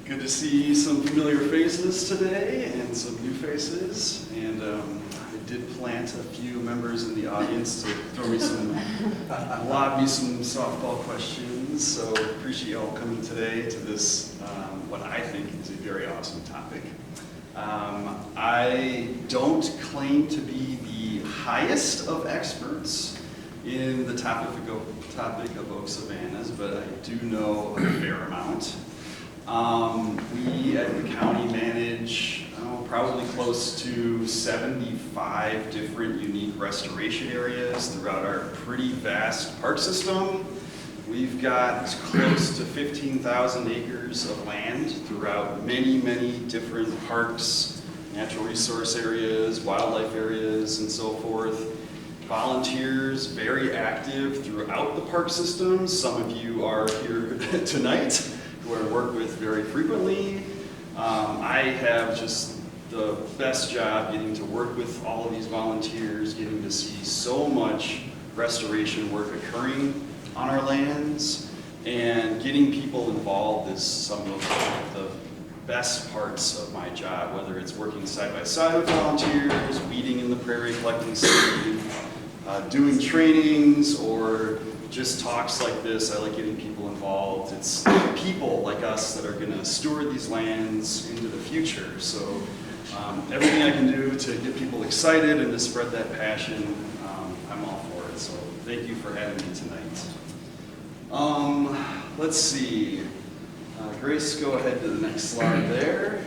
Good to see some familiar faces today and some new faces. And I did plant a few members in the audience to lob me some softball questions. So appreciate y'all coming today to this, what I think is a very awesome topic. I don't claim to be the highest of experts in the topic of oak savannas, but I do know a fair amount. We at the county manage probably close to 75 different unique restoration areas throughout our pretty vast park system. We've got close to 15,000 acres of land throughout many, many different parks, natural resource areas, wildlife areas, and so forth. Volunteers very active throughout the park system. Some of you are here tonight, who I work with very frequently. I have just the best job getting to work with all of these volunteers, getting to see so much restoration work occurring on our lands, and getting people involved is some of the best parts of my job, whether it's working side by side with volunteers, weeding in the prairie, collecting seed, doing trainings, or just talks like this. I like getting people involved. It's people like us that are going to steward these lands into the future. So everything I can do to get people excited and to spread that passion, I'm all for it. So thank you for having me tonight. Let's see. Grace, go ahead to the next slide there.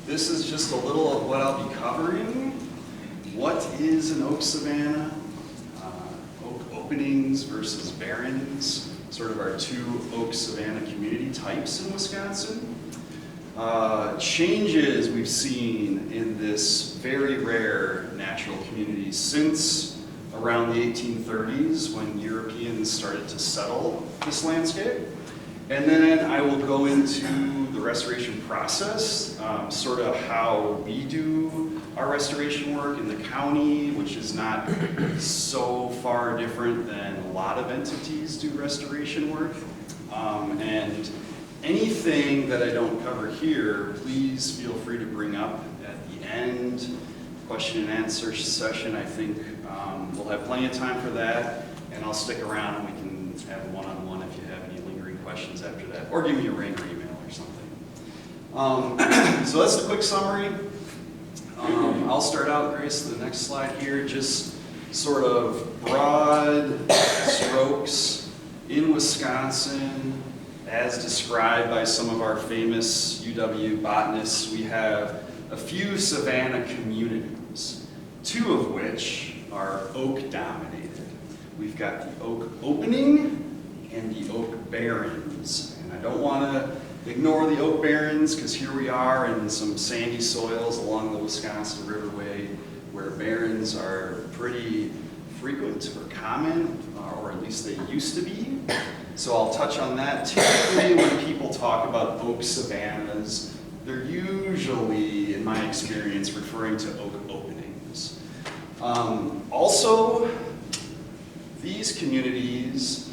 This is just a little of what I'll be covering. What is an oak savanna? Oak openings versus barrens, sort of our two oak savanna community types in Wisconsin. Changes we've seen in this very rare natural community since around the 1830s when Europeans started to settle this landscape. And then I will go into the restoration process, sort of how we do our restoration work in the county, which is not so far different than a lot of entities do restoration work. And anything that I don't cover here, please feel free to bring up at the end. Question and answer session, I think we'll have plenty of time for that, and I'll stick around and we can have one-on-one if you have any lingering questions after that, or give me a ring or email or something. So that's the quick summary. I'll start out, Grace, the next slide here, just sort of broad strokes in Wisconsin, as described by some of our famous UW botanists. We have a few savanna communities, two of which are oak dominated. We've got the oak opening and the oak barrens. And I don't want to ignore the oak barrens, because here we are in some sandy soils along the Wisconsin Riverway where barrens are pretty frequent or common, or at least they used to be. So I'll touch on that. Typically when people talk about oak savannas, they're usually, in my experience, referring to oak openings. Also, these communities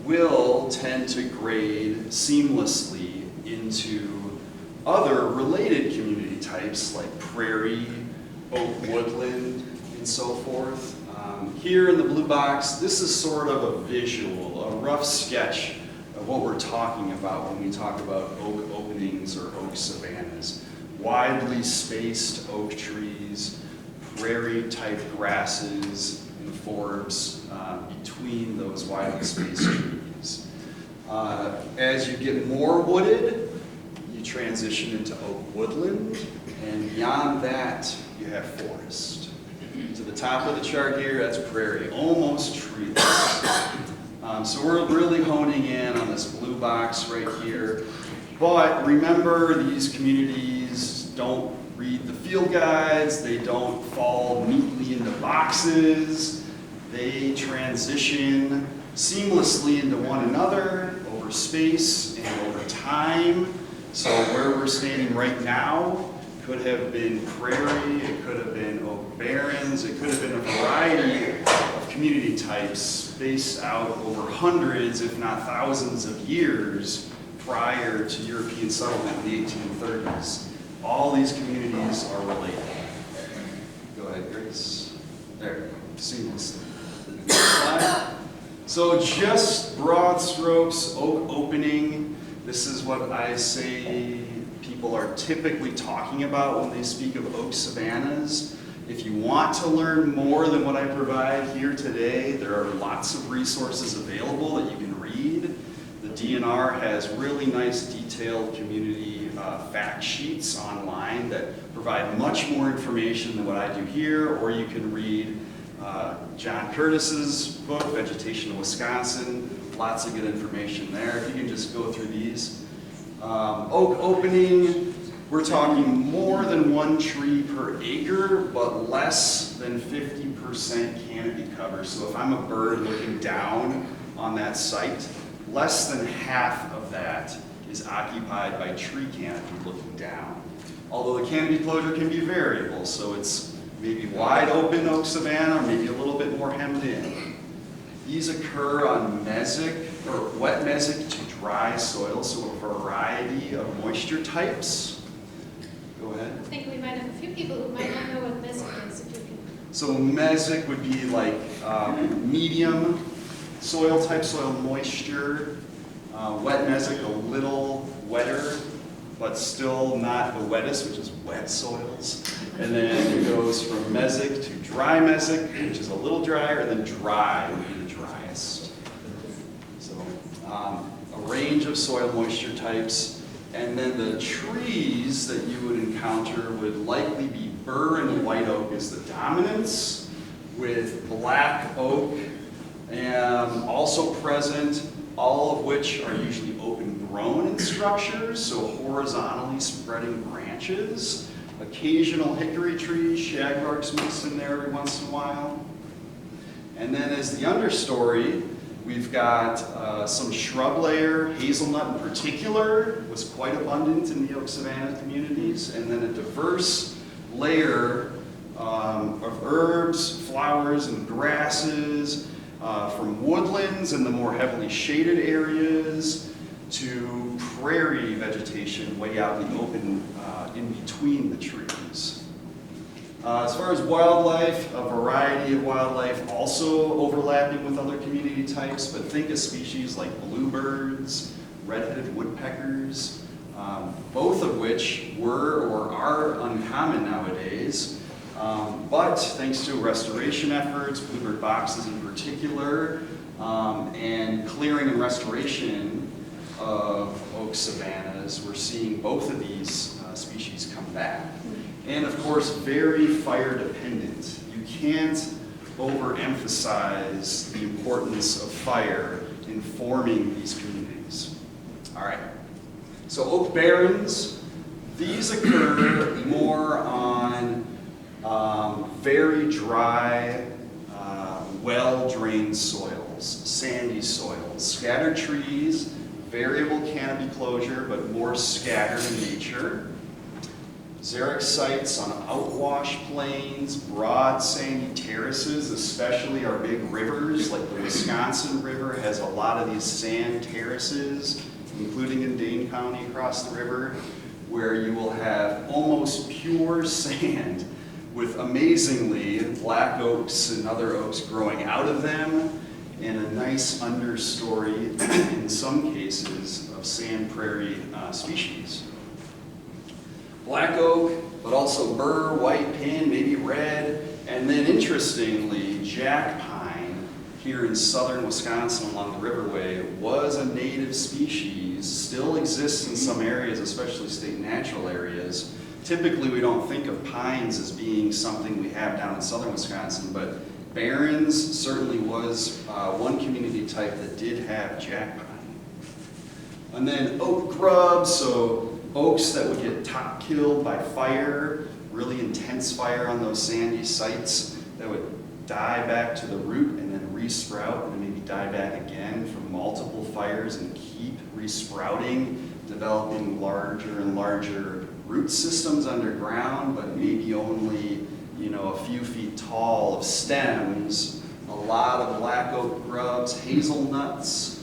will tend to grade seamlessly into other related community types like prairie, oak woodland, and so forth. Here in the blue box, this is sort of a visual, a rough sketch of what we're talking about when we talk about oak openings or oak savannas. Widely spaced oak trees, prairie-type grasses and forbs between those widely spaced trees. As you get more wooded, you transition into oak woodland, and beyond that, you have forest. To the top of the chart here, that's prairie, almost treeless. So we're really honing in on this blue box right here. But remember, these communities don't read the field guides, they don't fall neatly into boxes, they transition seamlessly into one another over space and over time. So where we're standing right now could have been prairie, it could have been oak barrens, it could have been a variety of community types spaced out over hundreds, if not thousands of years prior to European settlement in the 1830s. All these communities are related. Go ahead, Grace. There, seamlessly. So just broad strokes, oak opening. This is what I say people are typically talking about when they speak of oak savannas. If you want to learn more than what I provide here today, there are lots of resources available that you can read. The DNR has really nice detailed community fact sheets online that provide much more information than what I do here, or you can read John Curtis's book, Vegetation of Wisconsin. Lots of good information there. If you can just go through these. Oak opening, we're talking more than one tree per acre, but less than 50% canopy cover. So if I'm a bird looking down on that site, less than half of that is occupied by tree canopy looking down. Although the canopy closure can be variable, so it's maybe wide open oak savanna, or maybe a little bit more hemmed in. These occur on mesic, or wet mesic to dry soil, so a variety of moisture types. Go ahead. I think we might have a few people who might not know what mesic is. If you can. So mesic would be like medium soil type, soil moisture. Wet mesic, a little wetter, but still not the wettest, which is wet soils. And then it goes from mesic to dry mesic, which is a little drier, and then dry would be the driest. So a range of soil moisture types. And then the trees that you would encounter would likely be bur and white oak as the dominance, with black oak and also present, all of which are usually open grown in structures, so horizontally spreading branches. Occasional hickory trees, shagbarks mixed in there every once in a while. And then as the understory, we've got some shrub layer. Hazelnut in particular was quite abundant in the oak savanna communities. And then a diverse layer of herbs, flowers, and grasses, from woodlands and the more heavily shaded areas to prairie vegetation way out in the open in between the trees. As far as wildlife, a variety of wildlife also overlapping with other community types, but think of species like bluebirds, red-headed woodpeckers, both of which were or are uncommon nowadays. But thanks to restoration efforts, bluebird boxes in particular, and clearing and restoration of oak savannas, we're seeing both of these species come back. And of course, very fire dependent. You can't overemphasize the importance of fire in forming these communities. All right, so oak barrens, these occur more on very dry, well-drained soils, sandy soils, scattered trees, variable canopy closure, but more scattered in nature. Xeric sites on outwash plains, broad sandy terraces, especially our big rivers, like the Wisconsin River has a lot of these sand terraces, including in Dane County across the river, where you will have almost pure sand with amazingly black oaks and other oaks growing out of them, and a nice understory, in some cases, of sand prairie species. Black oak, but also bur, white pin, maybe red, and then interestingly, jack pine here in southern Wisconsin along the Riverway was a native species, still exists in some areas, especially state natural areas. Typically, we don't think of pines as being something we have down in southern Wisconsin, but barrens certainly was one community type that did have jack pine. And then oak grubs, so oaks that would get top killed by fire, really intense fire on those sandy sites that would die back to the root and then resprout and maybe die back again from multiple fires and keep resprouting, developing larger and larger root systems underground, but maybe only, a few feet tall of stems. A lot of black oak grubs, hazelnuts,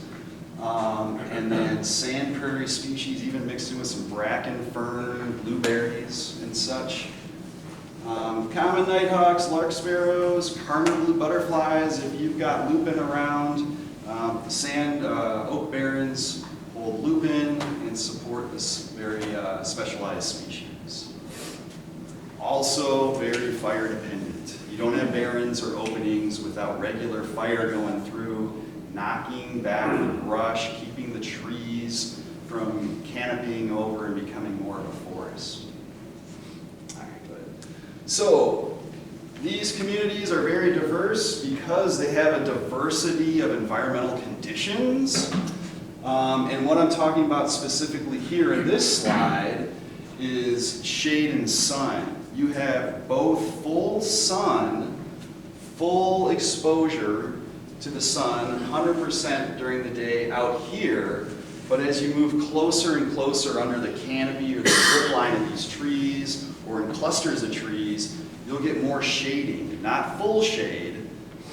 And then sand prairie species, even mixed in with some bracken fern, blueberries and such. Common nighthawks, lark sparrows, Karner blue butterflies, if you've got lupin around. The sand oak barrens hold lupin and support this very specialized species. Also very fire dependent. You don't have barrens or openings without regular fire going through, knocking back the brush, keeping the trees from canopying over and becoming more of a forest. All right, good. So these communities are very diverse because they have a diversity of environmental conditions. And what I'm talking about specifically here in this slide is shade and sun. You have both full sun, full exposure to the sun, 100% during the day out here, but as you move closer and closer under the canopy or the strip line of these trees, or in clusters of trees, you'll get more shading, not full shade.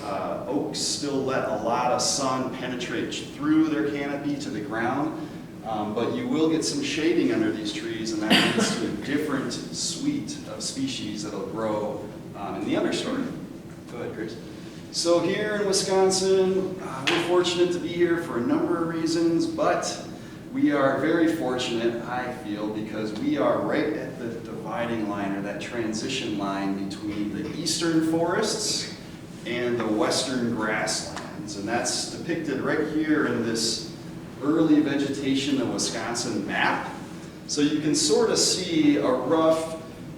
Oaks still let a lot of sun penetrate through their canopy to the ground, but you will get some shading under these trees, and that leads to a different suite of species that'll grow in the understory. Go ahead, Grace. So here in Wisconsin, we're fortunate to be here for a number of reasons, but we are very fortunate, I feel, because we are right at the dividing line, or that transition line between the eastern forests and the western grasslands. And that's depicted right here in this early vegetation of Wisconsin map. So you can sort of see a rough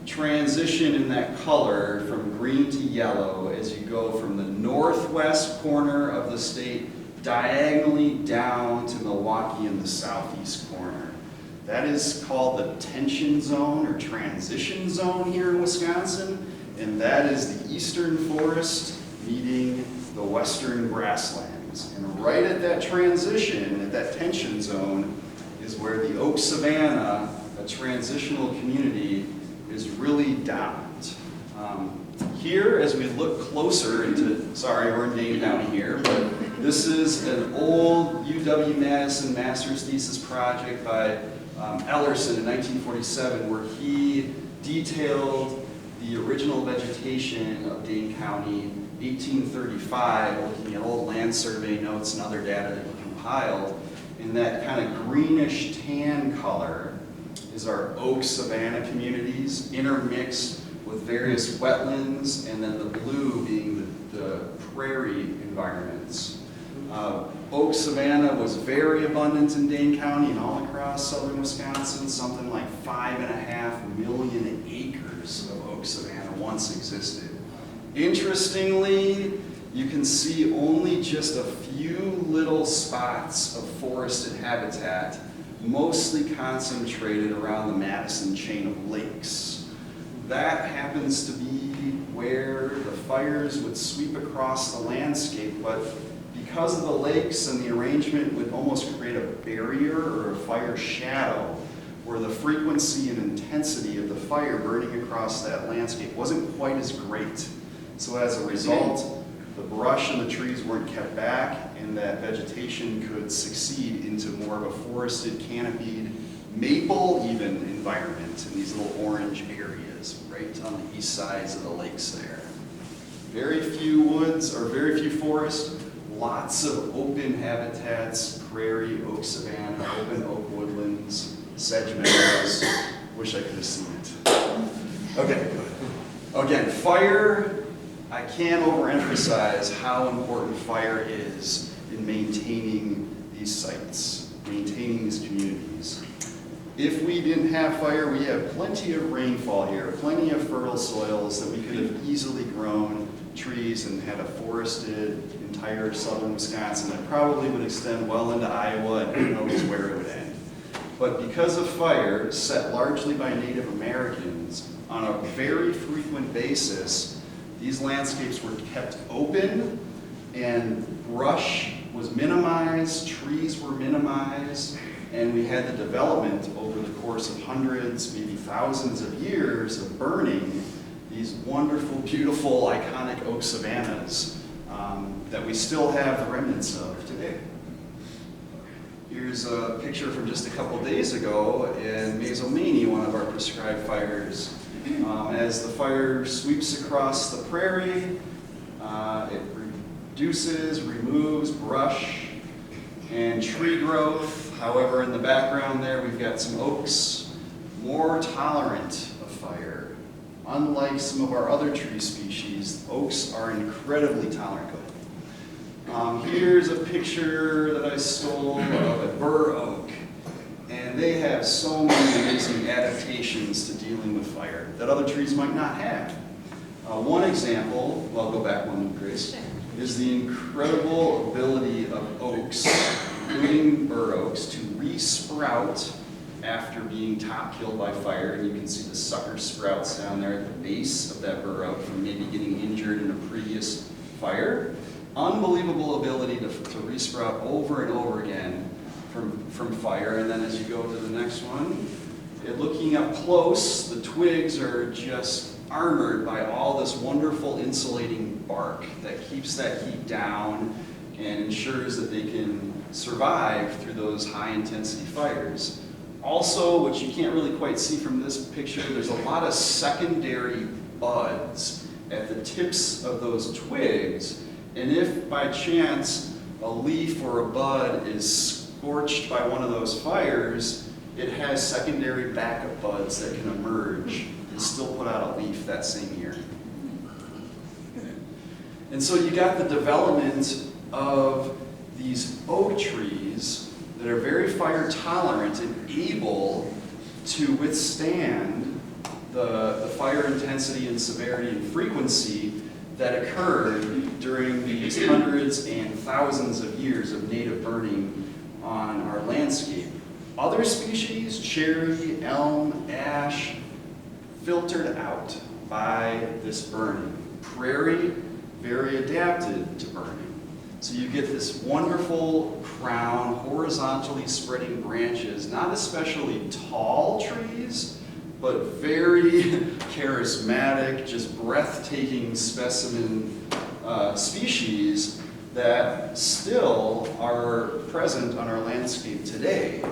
transition in that color from green to yellow as you go from the northwest corner of the state diagonally down to Milwaukee in the southeast corner. That is called the tension zone or transition zone here in Wisconsin, and that is the eastern forest meeting the western grasslands. And right at that transition, at that tension zone, is where the oak savanna, a transitional community, is really dominant. Here, as we look closer into, sorry, we're in Dane County here, but this is an old UW-Madison master's thesis project by Ellerson in 1947, where he detailed the original vegetation of Dane County, 1835, looking at old land survey notes and other data that he compiled. In that kind of greenish tan color is our oak savanna communities, intermixed with various wetlands, and then the blue being the prairie environments. Oak savanna was very abundant in Dane County and all across southern Wisconsin. Something like 5.5 million acres of oak savanna once existed. Interestingly, you can see only just a few little spots of forested habitat, mostly concentrated around the Madison chain of lakes. That happens to be where the fires would sweep across the landscape, but because of the lakes and the arrangement would almost create a barrier or a fire shadow, where the frequency and intensity of the fire burning across that landscape wasn't quite as great. So as a result, the brush and the trees weren't kept back, and that vegetation could succeed into more of a forested, canopied, maple even environment in these little orange areas right on the east sides of the lakes there. Very few woods or very few forests, lots of open habitats, prairie, oak savanna, open oak woodlands, sedge meadows. Wish I could have seen it. Okay, again, fire, I can't overemphasize how important fire is in maintaining these sites, maintaining these communities. If we didn't have fire, we have plenty of rainfall here, plenty of fertile soils that we could have easily grown trees and had a forested entire southern Wisconsin that probably would extend well into Iowa, and who knows where it would end. But because of fire, set largely by Native Americans on a very frequent basis, these landscapes were kept open and brush was minimized, trees were minimized, and we had the development over the course of hundreds, maybe thousands of years of burning these wonderful, beautiful, iconic oak savannas that we still have the remnants of today. Here's a picture from just a couple days ago in Mazomanie, one of our prescribed fires. As the fire sweeps across the prairie, it reduces, removes brush and tree growth. However, in the background there, we've got some oaks, more tolerant of fire. Unlike some of our other tree species, oaks are incredibly tolerant. Here's a picture that I stole of a bur oak, and they have so many amazing adaptations to dealing with fire that other trees might not have. One example, well, I'll go back one, Grace, is the incredible ability of oaks, including bur oaks, to re-sprout after being top killed by fire. And you can see the sucker sprouts down there at the base of that bur oak from maybe getting injured in a previous fire. Unbelievable ability to re-sprout over and over again from fire. And then as you go to the next one, looking up close, the twigs are just armored by all this wonderful insulating bark that keeps that heat down and ensures that they can survive through those high intensity fires. Also, which you can't really quite see from this picture, there's a lot of secondary buds at the tips of those twigs. And if by chance a leaf or a bud is scorched by one of those fires, it has secondary backup buds that can emerge and still put out a leaf that same year. And so you got the development of these oak trees that are very fire tolerant and able to withstand the fire intensity and severity and frequency that occurred during these hundreds and thousands of years of native burning on our landscape. Other species, cherry, elm, ash, filtered out by this burning. Prairie, very adapted to burning. So you get this wonderful crown, horizontally spreading branches, not especially tall trees, but very charismatic, just breathtaking specimen species that still are present on our landscape today.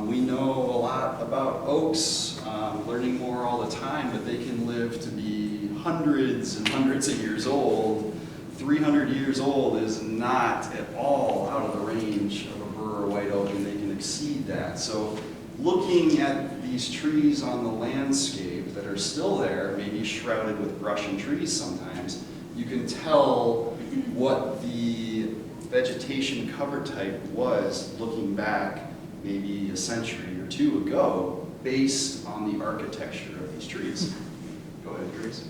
We know a lot about oaks, learning more all the time, but they can live to be hundreds and hundreds of years old. 300 years old is not at all out of the range of a bur or white oak, and they can exceed that. So looking at these trees on the landscape that are still there, maybe shrouded with brush and trees sometimes, you can tell what the vegetation cover type was looking back maybe a century or two ago based on the architecture of these trees. Go ahead, Grace.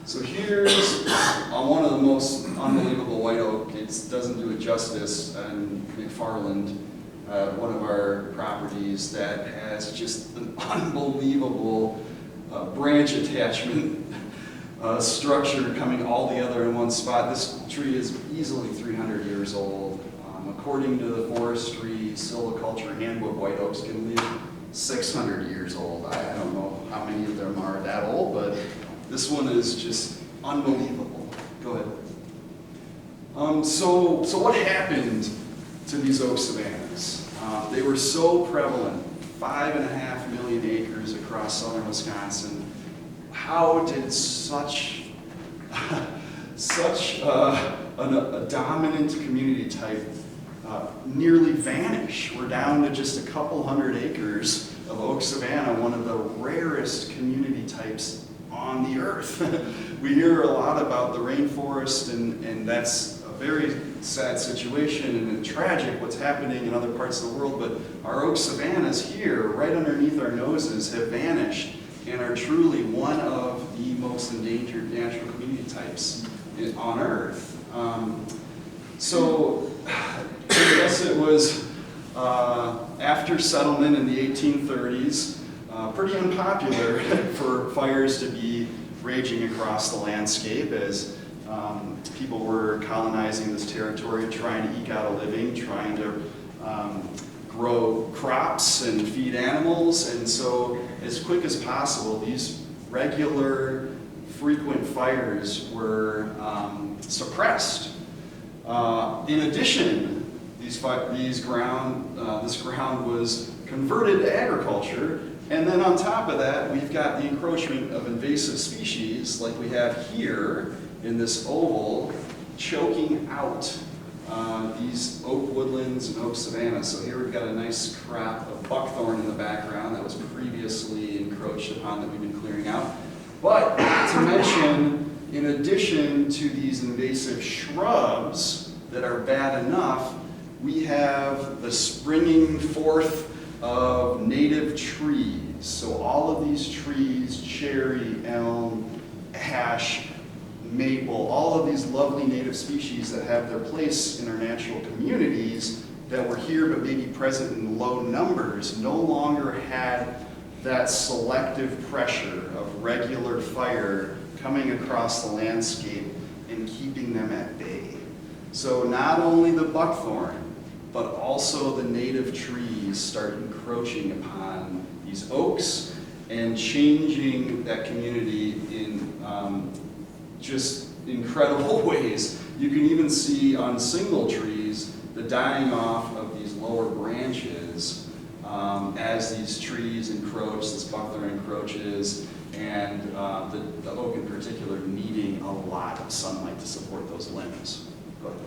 So here's on one of the most unbelievable white oak. It doesn't do it justice in McFarland, one of our properties that has just an unbelievable branch attachment structure coming all together in one spot. This tree is easily 300 years old. According to the Forestry Silviculture Handbook, white oaks can live 600 years old. I don't know how many of them are that old, but this one is just unbelievable. Go ahead. So what happened to these oak savannas? They were so prevalent, 5.5 million acres across southern Wisconsin. How did such a dominant community type nearly vanish? We're down to just a couple hundred acres of oak savanna, one of the rarest community types on the earth. We hear a lot about the rainforest, and that's a very sad situation and tragic what's happening in other parts of the world, but our oak savannas here, right underneath our noses, have vanished and are truly one of the most endangered natural community types on Earth. So I guess it was after settlement in the 1830s, pretty unpopular for fires to be raging across the landscape as people were colonizing this territory, trying to eke out a living, trying to grow crops and feed animals. And so as quick as possible, these regular, frequent fires were suppressed. In addition, this ground was converted to agriculture, and then on top of that, we've got the encroachment of invasive species like we have here in this oval, choking out these oak woodlands and oak savannas. So here we've got a nice crop of buckthorn in the background that was previously encroached upon that we've been clearing out. But to mention, in addition to these invasive shrubs that are bad enough, we have the springing forth of native trees. So all of these trees, cherry, elm, ash, maple, all of these lovely native species that have their place in our natural communities that were here but maybe present in low numbers, no longer had that selective pressure of regular fire coming across the landscape and keeping them at bay. So not only the buckthorn, but also the native trees start encroaching upon these oaks and changing that community in just incredible ways. You can even see on single trees the dying off of these lower branches as these trees encroach, this buckthorn encroaches, and the oak in particular needing a lot of sunlight to support those limbs. Go ahead.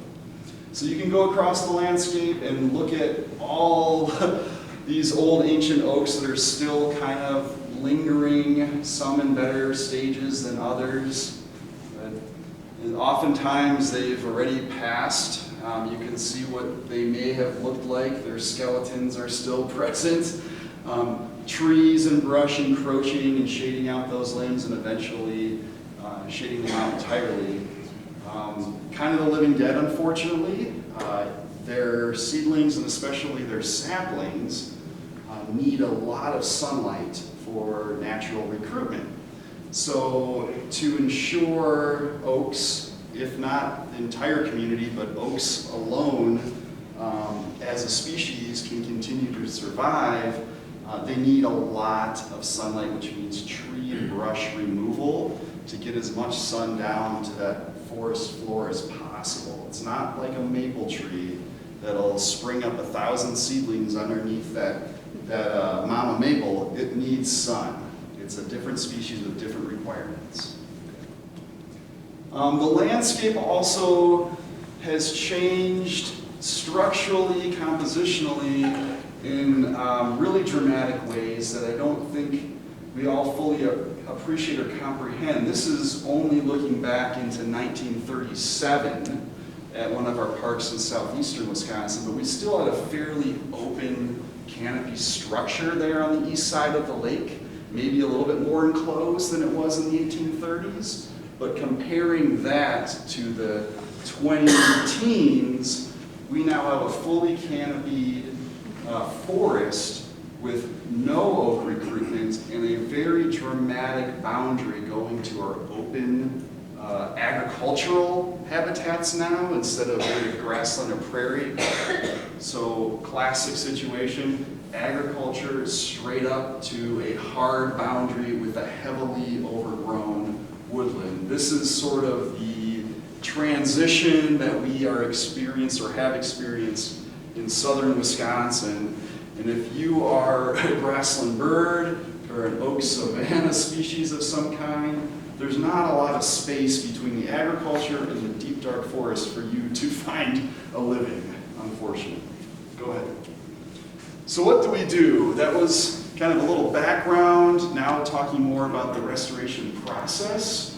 So you can go across the landscape and look at all these old ancient oaks that are still kind of lingering, some in better stages than others. And oftentimes they've already passed. You can see what they may have looked like. Their skeletons are still present. Trees and brush encroaching and shading out those limbs and eventually shading them out entirely. Kind of the living dead, unfortunately. Their seedlings and especially their saplings need a lot of sunlight for natural recruitment. So to ensure oaks, if not the entire community, but oaks alone as a species can continue to survive, they need a lot of sunlight, which means tree and brush removal to get as much sun down to that forest floor as possible. It's not like a maple tree that'll spring up 1,000 seedlings underneath that mama maple. It needs sun. It's a different species with different requirements. The landscape also has changed structurally, compositionally, in really dramatic ways that I don't think we all fully appreciate or comprehend. This is only looking back into 1937 at one of our parks in southeastern Wisconsin, but we still had a fairly open canopy structure there on the east side of the lake, maybe a little bit more enclosed than it was in the 1830s. But comparing that to the 2010s, we now have a fully canopied forest with no oak recruitment and a very dramatic boundary going to our open agricultural habitats now instead of native grassland or prairie. So classic situation, agriculture straight up to a hard boundary with a heavily overgrown woodland. This is sort of the transition that we are experienced or have experienced in southern Wisconsin. And if you are a grassland bird or an oak savanna species of some kind, there's not a lot of space between the agriculture and the deep dark forest for you to find a living, unfortunately. Go ahead. So what do we do? That was kind of a little background, now talking more about the restoration process.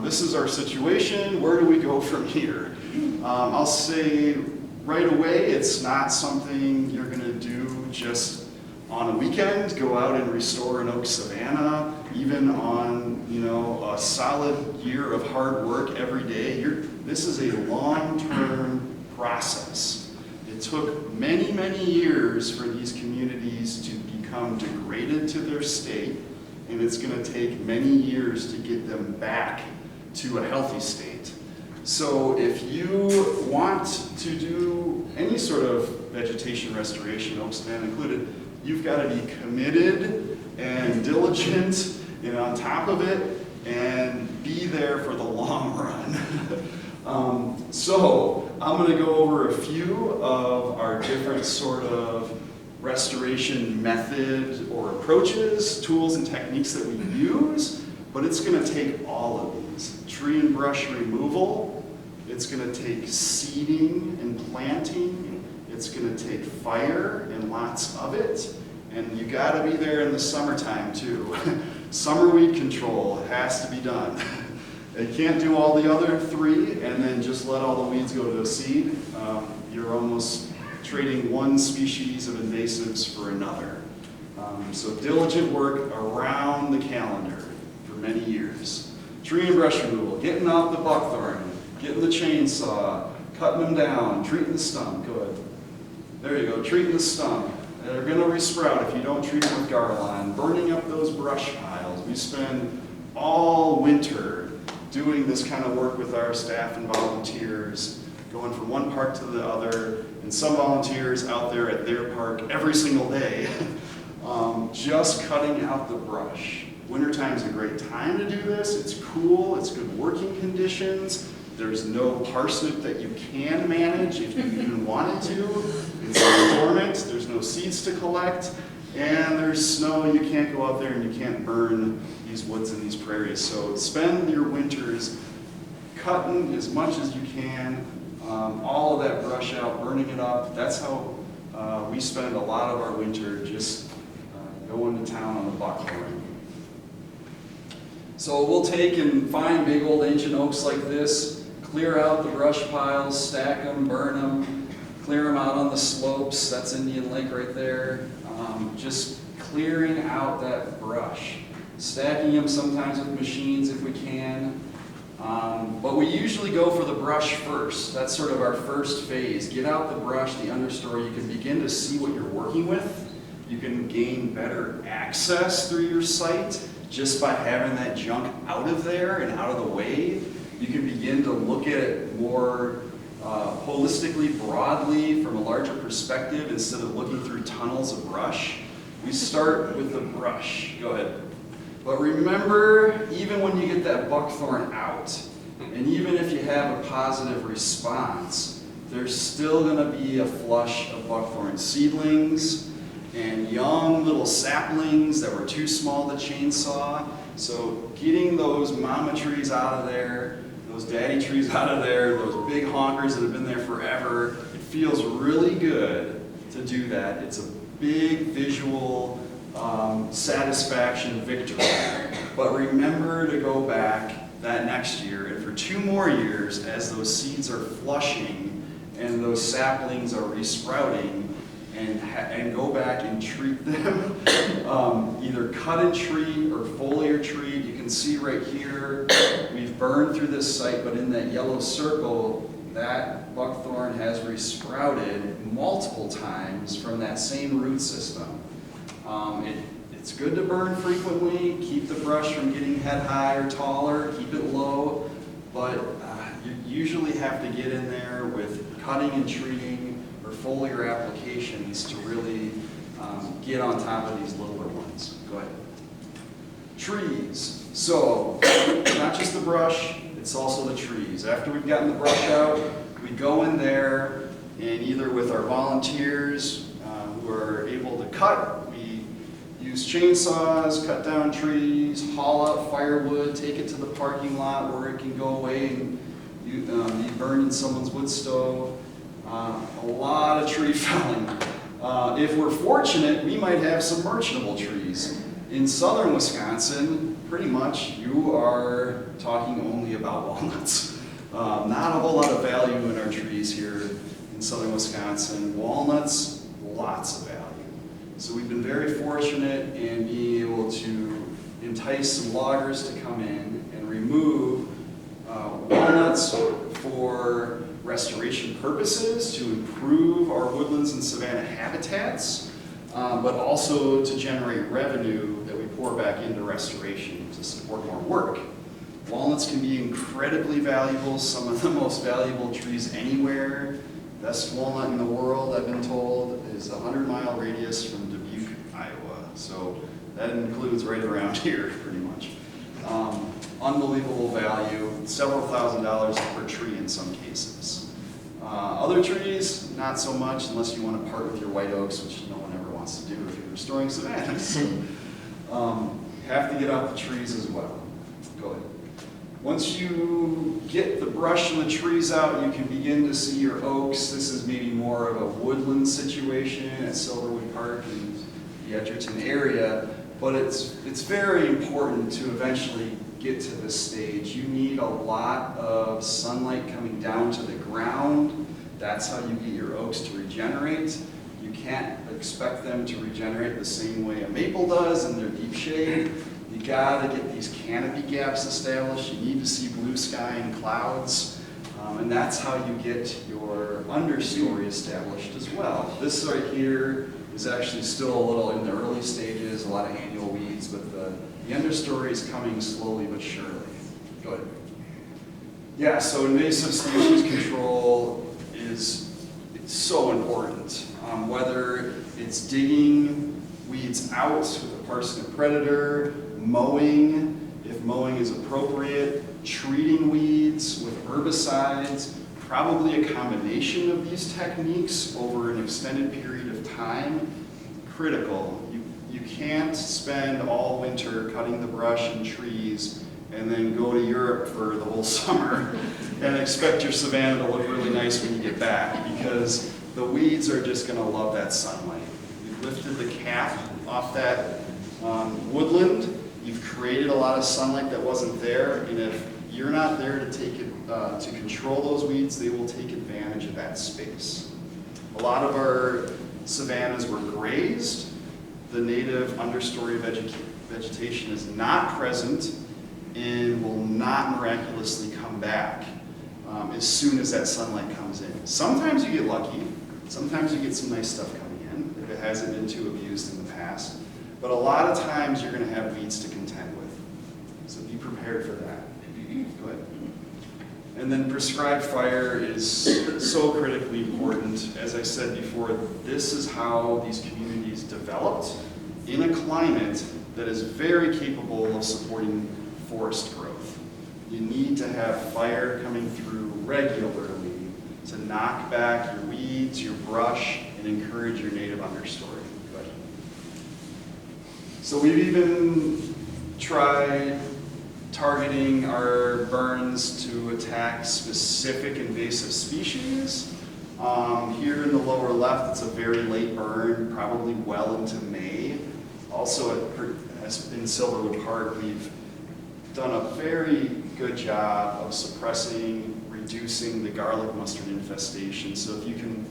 This is our situation. Where do we go from here? I'll say right away, it's not something you're going to do just on a weekend, go out and restore an oak savanna, even on a solid year of hard work every day. This is a long-term process. It took many, many years for these communities to become degraded to their state, and it's going to take many years to get them back to a healthy state. So if you want to do any sort of vegetation restoration, oak savanna included, you've got to be committed and diligent and on top of it and be there for the long run. So I'm going to go over a few of our different sort of restoration method or approaches, tools and techniques that we use, but it's going to take all of these. Tree and brush removal, it's going to take seeding and planting, it's going to take fire and lots of it, and you got to be there in the summertime too. Summer weed control has to be done. You can't do all the other three and then just let all the weeds go to seed. You're almost trading one species of invasives for another. So diligent work around the calendar for many years. Tree and brush removal, getting out the buckthorn, getting the chainsaw, cutting them down, treating the stump. Good. There you go, treating the stump. They're going to resprout if you don't treat them with Garland. Burning up those brush piles. We spend all winter doing this kind of work with our staff and volunteers, going from one park to the other, and some volunteers out there at their park every single day, just cutting out the brush. Wintertime's a great time to do this. It's cool, it's good working conditions. There's no parsnip that you can manage if you even wanted to. It's dormant, there's no seeds to collect, and there's snow. You can't go out there and you can't burn these woods and these prairies. So spend your winters cutting as much as you can, all of that brush out, burning it up. That's how we spend a lot of our winter, just going to town on the buckthorn. So we'll take and find big old ancient oaks like this, clear out the brush piles, stack them, burn them, clear them out on the slopes. That's Indian Lake right there. Just clearing out that brush. Stacking them sometimes with machines if we can. But we usually go for the brush first. That's sort of our first phase. Get out the brush, the understory. You can begin to see what you're working with. You can gain better access through your site just by having that junk out of there and out of the way. You can begin to look at it more holistically, broadly, from a larger perspective instead of looking through tunnels of brush. We start with the brush. Go ahead. But remember, even when you get that buckthorn out, and even if you have a positive response, there's still going to be a flush of buckthorn seedlings and young little saplings that were too small to chainsaw. So getting those mama trees out of there, those daddy trees out of there, those big honkers that have been there forever, it feels really good to do that. It's a big visual satisfaction victory. But remember to go back that next year and for 2 more years as those seeds are flushing and those saplings are resprouting, and go back and treat them. Either cut and treat or foliar treat. You can see right here, we've burned through this site, but in that yellow circle, that buckthorn has resprouted multiple times from that same root system. It's good to burn frequently, keep the brush from getting head high or taller, keep it low, but you usually have to get in there with cutting and treating or foliar applications to really get on top of these littler ones. Go ahead. Trees. So, not just the brush, it's also the trees. After we've gotten the brush out, we go in there and either with our volunteers who are able to cut, we use chainsaws, cut down trees, haul out firewood, take it to the parking lot where it can go away and be burned in someone's wood stove. A lot of tree felling. If we're fortunate, we might have some merchantable trees. In southern Wisconsin, pretty much you are talking only about walnuts. Not a whole lot of value in our trees here in southern Wisconsin. Walnuts, lots of value. So we've been very fortunate in being able to entice some loggers to come in and remove walnuts for restoration purposes to improve our woodlands and savanna habitats, but also to generate revenue that we pour back into restoration to support more work. Walnuts can be incredibly valuable, some of the most valuable trees anywhere. Best walnut in the world, I've been told, is a 100-mile radius from Dubuque, Iowa. So that includes right around here, pretty much. Unbelievable value, several $1,000s per tree in some cases. Other trees, not so much, unless you want to part with your white oaks, which no one ever wants to do if you're restoring savannas. Have to get out the trees as well. Go ahead. Once you get the brush and the trees out, you can begin to see your oaks. This is maybe more of a woodland situation at Silverwood Park in the Edgerton area, but it's very important to eventually get to this stage. You need a lot of sunlight coming down to the ground. That's how you get your oaks to regenerate. You can't expect them to regenerate the same way a maple does in their deep shade. You gotta get these canopy gaps established. You need to see blue sky and clouds. And that's how you get your understory established as well. This right here is actually still a little in the early stages, a lot of annual weeds, but the understory is coming slowly but surely. Go ahead. Yeah, so invasive species control is so important. Whether it's digging weeds out with a parsnip predator, mowing, if mowing is appropriate, treating weeds with herbicides, probably a combination of these techniques over an extended period of time, critical. You can't spend all winter cutting the brush and trees and then go to Europe for the whole summer and expect your savanna to look really nice when you get back, because the weeds are just going to love that sunlight. You've lifted the cap off that woodland. You've created a lot of sunlight that wasn't there, and if you're not there to take it, to control those weeds, they will take advantage of that space. A lot of our savannas were grazed. The native understory vegetation is not present and will not miraculously come back as soon as that sunlight comes in. Sometimes you get lucky. Sometimes you get some nice stuff coming in if it hasn't been too abused in the past. But a lot of times you're going to have weeds to contend with. So be prepared for that. Go ahead. And then prescribed fire is so critically important. As I said before, this is how these communities developed in a climate that is very capable of supporting forest growth. You need to have fire coming through regularly to knock back your weeds, your brush, and encourage your native understory. Go ahead. So we've even tried targeting our burns to attack specific invasive species. Here in the lower left, it's a very late burn, probably well into May. Also in Silverwood Park, we've done a very good job of suppressing, reducing the garlic mustard infestation. So if you can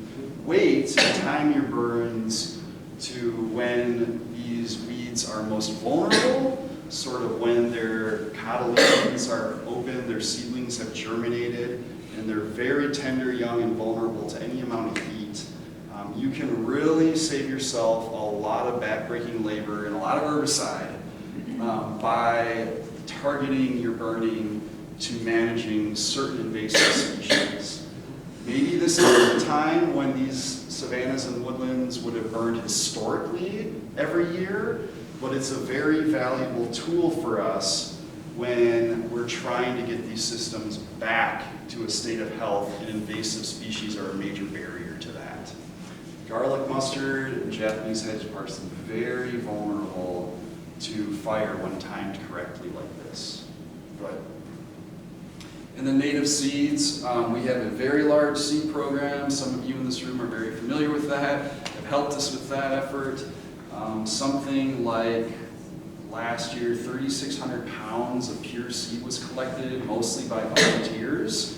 wait and time your burns to when these weeds are most vulnerable, sort of when their cotyledons are open, their seedlings have germinated, and they're very tender, young, and vulnerable to any amount of heat, you can really save yourself a lot of backbreaking labor and a lot of herbicide by targeting your burning to managing certain invasive species. Maybe this is the time when these savannas and woodlands would have burned historically every year, but it's a very valuable tool for us when we're trying to get these systems back to a state of health, and invasive species are a major barrier to that. Garlic mustard and Japanese hedge parsnip, very vulnerable to fire when timed correctly like this. But, and the native seeds, we have a very large seed program. Some of you in this room are very familiar with that, have helped us with that effort. Something like last year, 3,600 pounds of pure seed was collected, mostly by volunteers,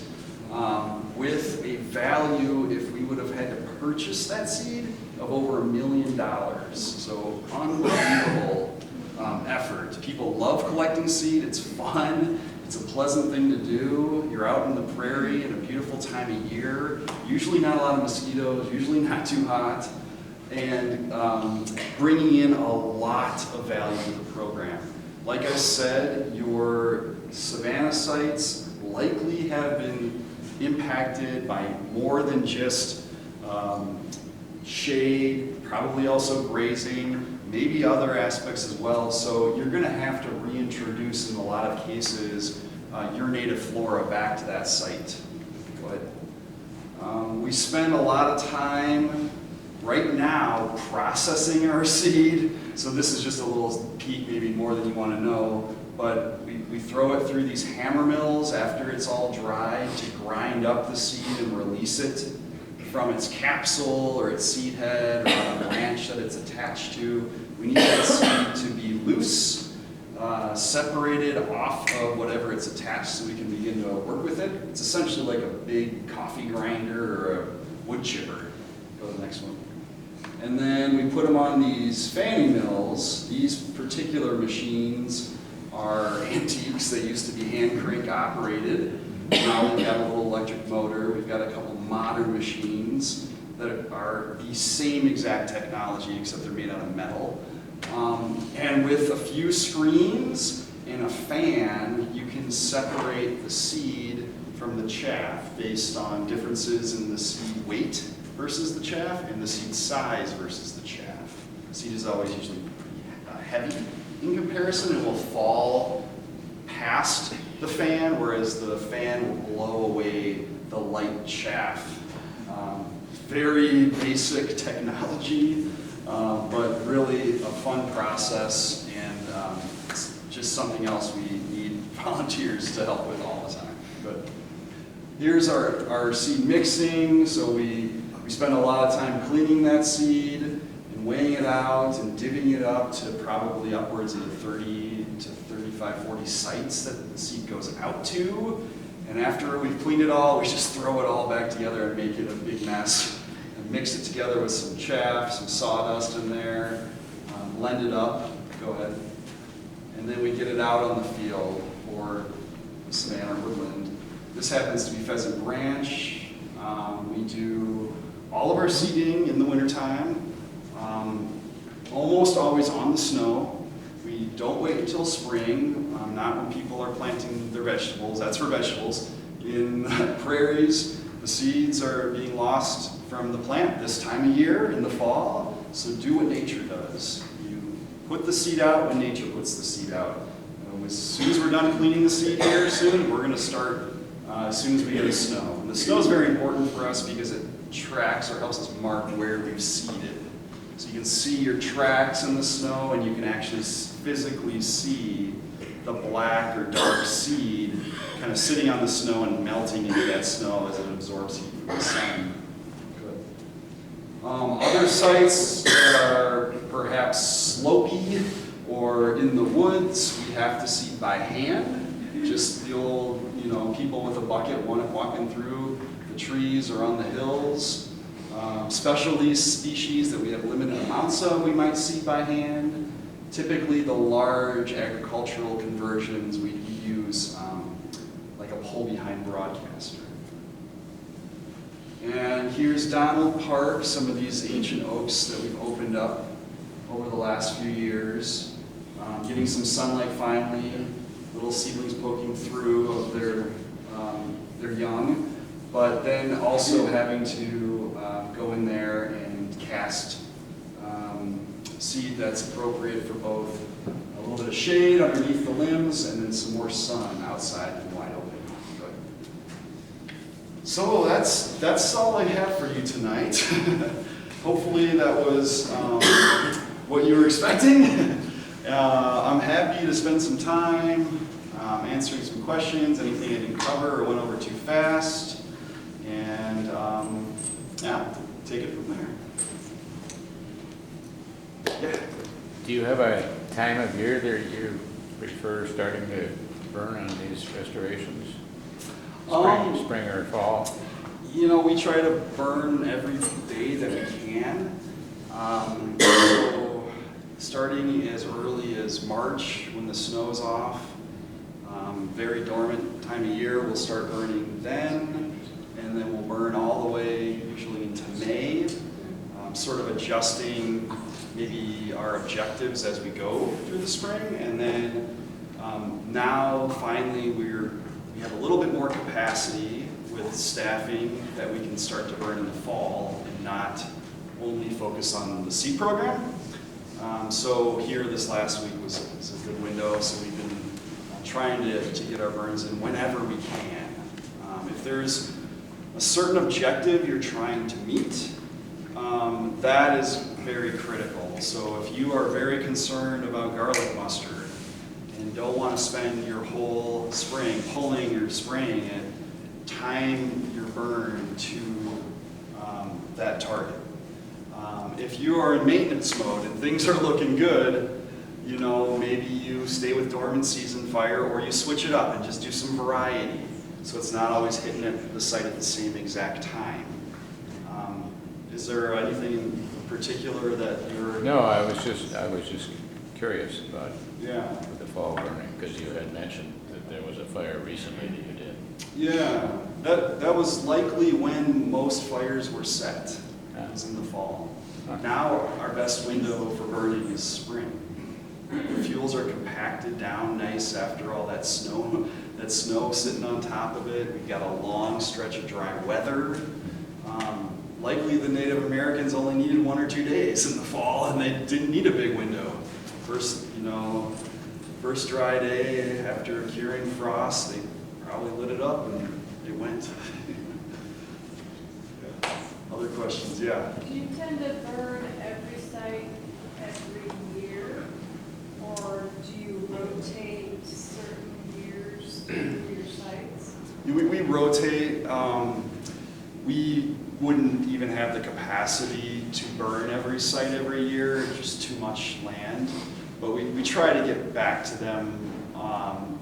with a value, if we would have had to purchase that seed, of over $1 million. So unbelievable effort. People love collecting seed. It's fun. It's a pleasant thing to do. You're out in the prairie in a beautiful time of year. Usually not a lot of mosquitoes, usually not too hot, and bringing in a lot of value to the program. Like I said, your savanna sites likely have been impacted by more than just shade, probably also grazing, maybe other aspects as well. So you're going to have to reintroduce, in a lot of cases, your native flora back to that site. Go We spend a lot of time right now processing our seed. So this is just a little peek, maybe more than you want to know. But we throw it through these hammer mills after it's all dry to grind up the seed and release it from its capsule or its seed head or the branch that it's attached to. We need that seed to be loose, separated off of whatever it's attached so we can begin to work with it. It's essentially like a big coffee grinder or a wood chipper. Go to the next one. And then we put them on these fanning mills. These particular machines are antiques. They used to be hand crank operated. Now we've got a little electric motor. We've got a couple modern machines that are the same exact technology except they're made out of metal. And with a few screens and a fan, you can separate the seed from the chaff based on differences in the seed weight versus the chaff and the seed size versus the chaff. The seed is always usually pretty heavy in comparison and will fall past the fan, whereas the fan will blow away the light chaff. Very basic technology, but really a fun process, and it's just something else we need volunteers to help with all the time. But here's our seed mixing. So we spend a lot of time cleaning that seed and weighing it out and divvying it up to probably upwards of 30 to 35, 40 sites that the seed goes out to. And after we've cleaned it all, we just throw it all back together and make it a big mess. And mix it together with some chaff, some sawdust in there, blend it up, go ahead. And then we get it out on the field for the savanna or woodland. This happens to be Pheasant Branch. We do all of our seeding in the wintertime, almost always on the snow. We don't wait until spring, not when people are planting their vegetables. That's for vegetables. In prairies, the seeds are being lost from the plant this time of year in the fall. So do what nature does. You put the seed out when nature puts the seed out. As soon as we're done cleaning the seed here soon, we're going to start as soon as we get the snow. And the snow is very important for us because it tracks or helps us mark where we've seeded. So you can see your tracks in the snow, and you can actually physically see the black or dark seed kind of sitting on the snow and melting into that snow as it absorbs heat from the sun. Good. Other sites that are perhaps slopey or in the woods, we have to seed by hand. Just the old, people with a bucket walking through the trees or on the hills. Specialty species that we have limited amounts of, we might seed by hand. Typically, the large agricultural conversions, we use like a pull-behind broadcaster. And here's Donald Park, some of these ancient oaks that we've opened up over the last few years. Getting some sunlight finally, little seedlings poking through of their young, but then also having to go in there and cast seed that's appropriate for both a little bit of shade underneath the limbs and then some more sun outside and wide open. Good. So that's all I have for you tonight. Hopefully that was what you were expecting. I'm happy to spend some time answering some questions, anything I didn't cover or went over too fast, and yeah, take it from there. Yeah. Do you have a time of year that you prefer starting to burn on these restorations? Spring or fall? We try to burn every day that we can. So starting as early as March when the snow's off, very dormant time of year, we'll start burning then, and then we'll burn all the way usually into May, sort of adjusting maybe our objectives as we go through the spring, and then now finally we have a little bit more capacity with staffing that we can start to burn in the fall and not only focus on the seed program. So here this last week was a good window, so we've been trying to get our burns in whenever we can. If there's a certain objective you're trying to meet, that is very critical. So if you are very concerned about garlic mustard and don't want to spend your whole spring pulling or spraying it, time your burn to that target. If you are in maintenance mode and things are looking good, you know, maybe you stay with dormant season fire, or you switch it up and just do some variety, so it's not always hitting at the site at the same exact time. Is there anything in particular that you're? No, I was just curious about Yeah. the fall burning, because you had mentioned that there was a fire recently that you did. Yeah, that was likely when most fires were set. It was in the fall. Now our best window for burning is spring. The fuels are compacted down nice after all that snow sitting on top of it. We've got a long stretch of dry weather. Likely the Native Americans only needed 1 or 2 days in the fall, and they didn't need a big window. First dry day after curing frost, they probably lit it up and it went. Yeah. Other questions? Yeah. Do you tend to burn every site every year, or do you rotate certain years through your sites? We rotate. We wouldn't even have the capacity to burn every site every year, just too much land. But we try to get back to them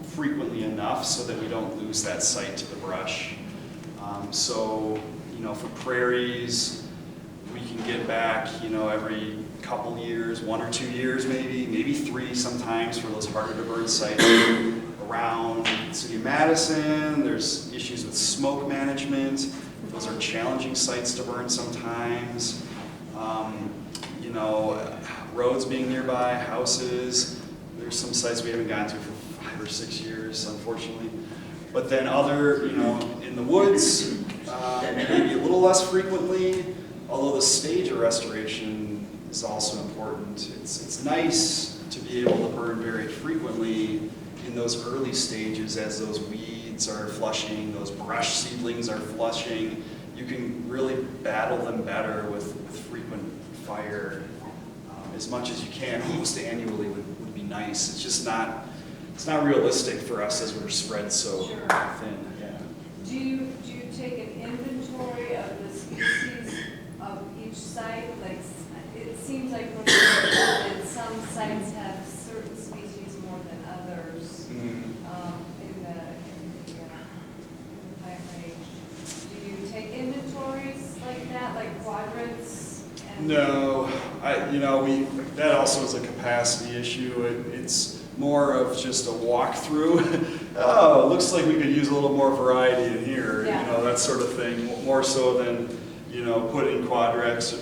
frequently enough so that we don't lose that site to the brush. So, you know, for prairies, we can get back, you know, every couple years, 1 or 2 years maybe 3 sometimes for those harder to burn sites. Around the city of Madison, there's issues with smoke management. Those are challenging sites to burn sometimes. You know, roads being nearby, houses. There's some sites we haven't gotten to for 5 or 6 years, unfortunately. But then other, you know, in the woods, maybe a little less frequently, although the stage of restoration is also important. It's nice to be able to burn very frequently in those early stages as those weeds are flushing, those brush seedlings are flushing. You can really battle them better with frequent fire. As much as you can, almost annually would be nice. It's just not, it's not realistic for us as we're spread so Sure. thin. Yeah. Do you take an inventory of the species of each site? Like, it seems like when you're that some sites have certain species more than others in the plant range. Do you take inventories like that, like quadrants? No, that also is a capacity issue. It's more of just a walkthrough. Oh, it looks like we could use a little more variety in here, Yeah. you know, that sort of thing. More so than, you know, putting quadrats or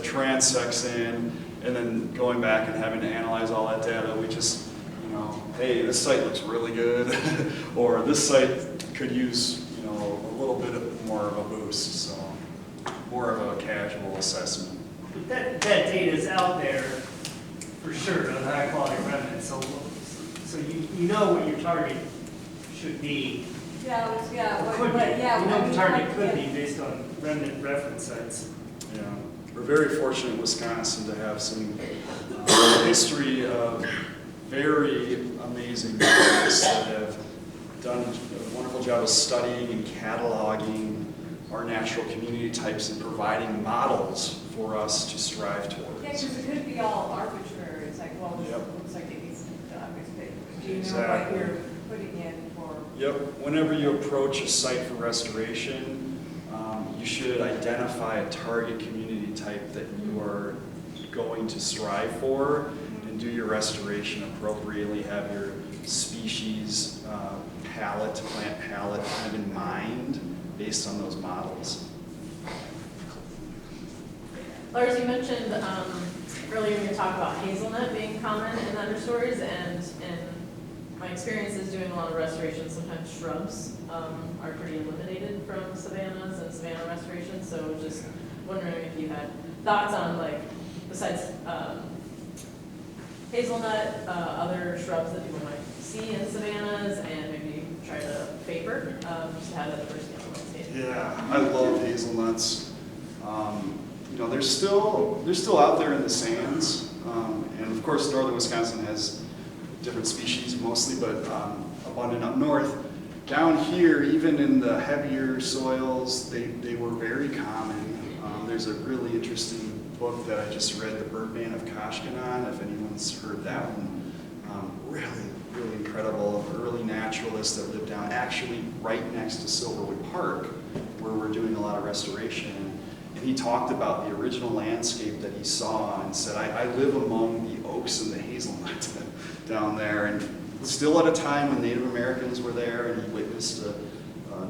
transects in, and then going back and having to analyze all that data. We just, you know, hey, this site looks really good, or this site could use, you know, a little bit more of a boost. So more of a casual assessment. That data is out there for sure on high quality remnants. So you know what your target should be. You know What the target could be based on remnant reference sites. Yeah, we're very fortunate in Wisconsin to have some history of very amazing botanists that have done a wonderful job of studying and cataloging our natural community types and providing models for us to strive towards. Yeah, because it could be all arbitrary. It's like, well, this Yep. looks like it needs to obvious pick. Do you know Exactly. what you're putting in for? Yep, whenever you approach a site for restoration, you should identify a target community type that you are going to strive for and do your restoration appropriately, have your species plant palette kind of in mind based on those models. Lars, you mentioned earlier in your talk about hazelnut being common in understories, and in my experience is doing a lot of restoration, sometimes shrubs are pretty eliminated from savannas and savanna restoration, so just wondering if you had thoughts on, like, besides hazelnut, other shrubs that people might see in savannas, and maybe try to favor, just to have that diversity on the landscape. Yeah, I love hazelnuts. You know, they're still out there in the sands, and of course, northern Wisconsin has different species mostly, but abundant up north. Down here, even in the heavier soils, they were very common. There's a really interesting book that I just read, The Birdman of Kashkanan, if anyone's heard that one. Really incredible, of early naturalists that lived down actually right next to Silverwood Park, where we're doing a lot of restoration. And he talked about the original landscape that he saw and said, I live among the oaks and the hazelnuts down there. And still at a time when Native Americans were there, and he witnessed a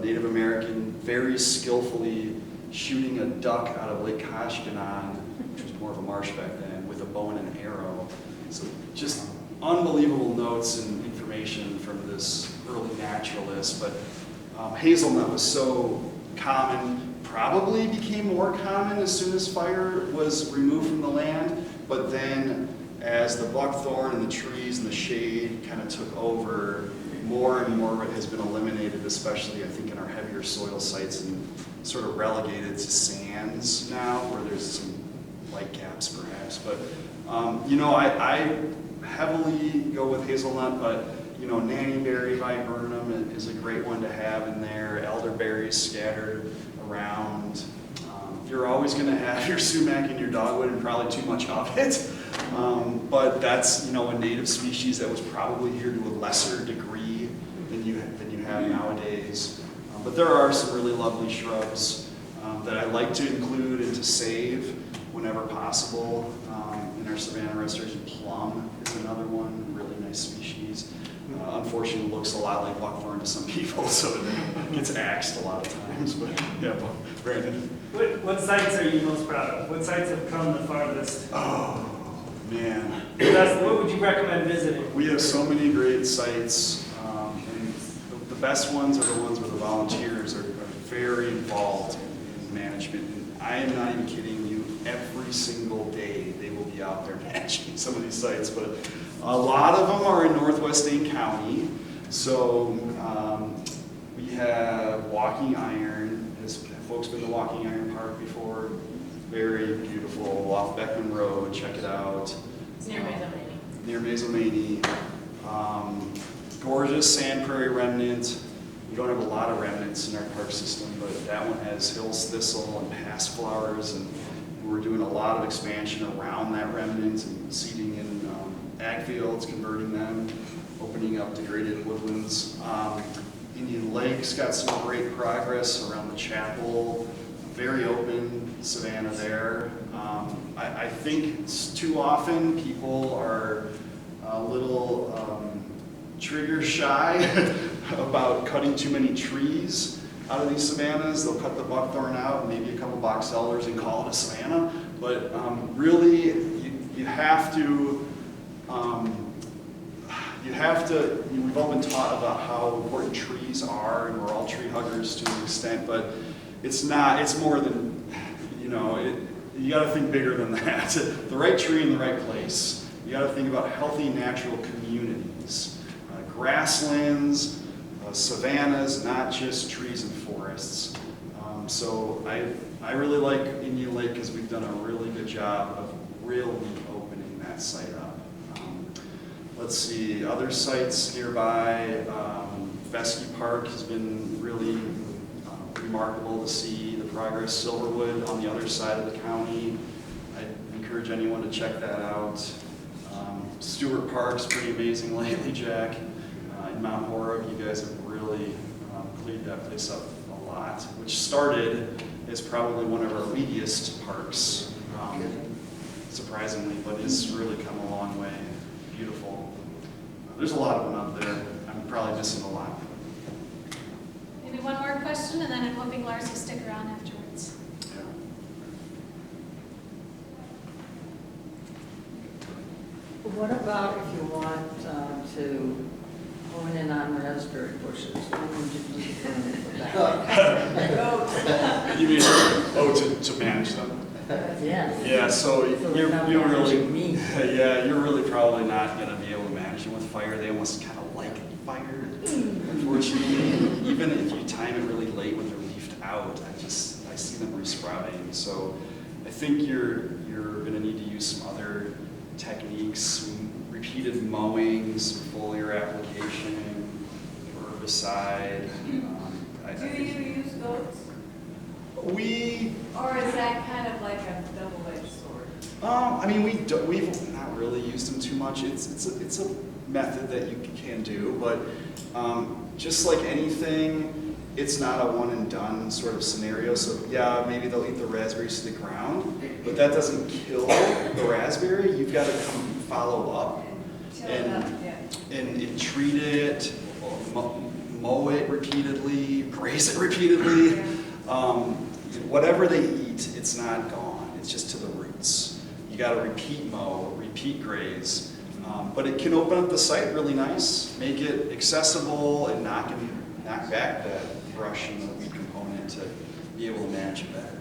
Native American very skillfully shooting a duck out of Lake Kashkanan, which was more of a marsh back then, with a bow and an arrow. So just unbelievable notes and information from this early naturalist. But hazelnut was so common, probably became more common as soon as fire was removed from the land, but then as the buckthorn and the trees and the shade kind of took over, more and more has been eliminated, especially I think in our heavier soil sites, and sort of relegated to sands now, where there's some light gaps perhaps. But you know, I heavily go with hazelnut, but you know, nannyberry viburnum is a great one to have in there. Elderberries scattered around. You're always going to have your sumac and your dogwood, and probably too much of it. But that's, you know, a native species that was probably here to a lesser degree than you have nowadays. But there are some really lovely shrubs that I like to include and to save whenever possible. In our savanna restoration, plum is another one, really nice species. Unfortunately, looks a lot like buckthorn to some people, so it gets axed a lot of times. But yeah, Brandon. What sites are you most proud of? What sites have come the farthest? Oh man, What would you recommend visiting? we have so many great sites, and the best ones are the ones where the volunteers are very involved in management. And I am not even kidding you. Every single day they will be out there managing some of these sites, but a lot of them are in northwest Dane County. So we have Walking Iron. Has folks been to Walking Iron Park before? Very beautiful, off Beckman Road. Check it out. It's near Mazomanie. Near Mazomanie. Gorgeous sand prairie remnant. We don't have a lot of remnants in our park system, but that one has hills thistle and past flowers, and we're doing a lot of expansion around that remnant and seeding in ag fields, converting them, opening up degraded woodlands. Indian Lake's got some great progress around the chapel, very open savanna there. I think too often people are a little trigger shy about cutting too many trees out of these savannas. They'll cut the buckthorn out, maybe a couple box elders, and call it a savanna. But really, you have to. We've all been taught about how important trees are, and we're all tree huggers to an extent, but it's not, it's more than, you know, you gotta think bigger than that. The right tree in the right place. You gotta think about healthy natural communities, grasslands, savannas, not just trees and forests. So I really like Indian Lake because we've done a really good job of really opening that site up. Let's see, other sites nearby. Vesky Park has been really remarkable to see the progress. Silverwood on the other side of the county. I encourage anyone to check that out. Stewart Park's pretty amazing lately, Jack. In Mount Horeb, you guys have really cleaned that place up a lot, which started as probably one of our weediest parks, surprisingly, but it's really come a long way. Beautiful. There's a lot of them out there. I'm probably missing a lot. Maybe one more question, and then I'm hoping Lars will stick around afterwards. Yeah. What about if you want to hone in on raspberry bushes? When would you need a permit for that? You mean, to manage them? Yes. Yeah, so you're Me. you're really probably not going to be able to manage them with fire. They almost kind of like fire, unfortunately. Even if you time it really late when they're leaf out, I see them resprouting. So I think you're gonna need to use some other techniques, some repeated mowing, some foliar application, herbicide. Do you use goats? We, Or is that kind of like a double-edged sword? I mean, we've not really used them too much. It's a method that you can do, but just like anything, it's not a one and done sort of scenario. So yeah, maybe they'll eat the raspberries to the ground, but that doesn't kill the raspberry. You've got to come follow up Till it up, yeah. and treat it, mow it repeatedly, graze it repeatedly. Whatever they eat, it's not gone. It's just to the roots. You got to repeat mow, repeat graze. But it can open up the site really nice, make it accessible, and knock back that brush and the weed component to be able to match it better.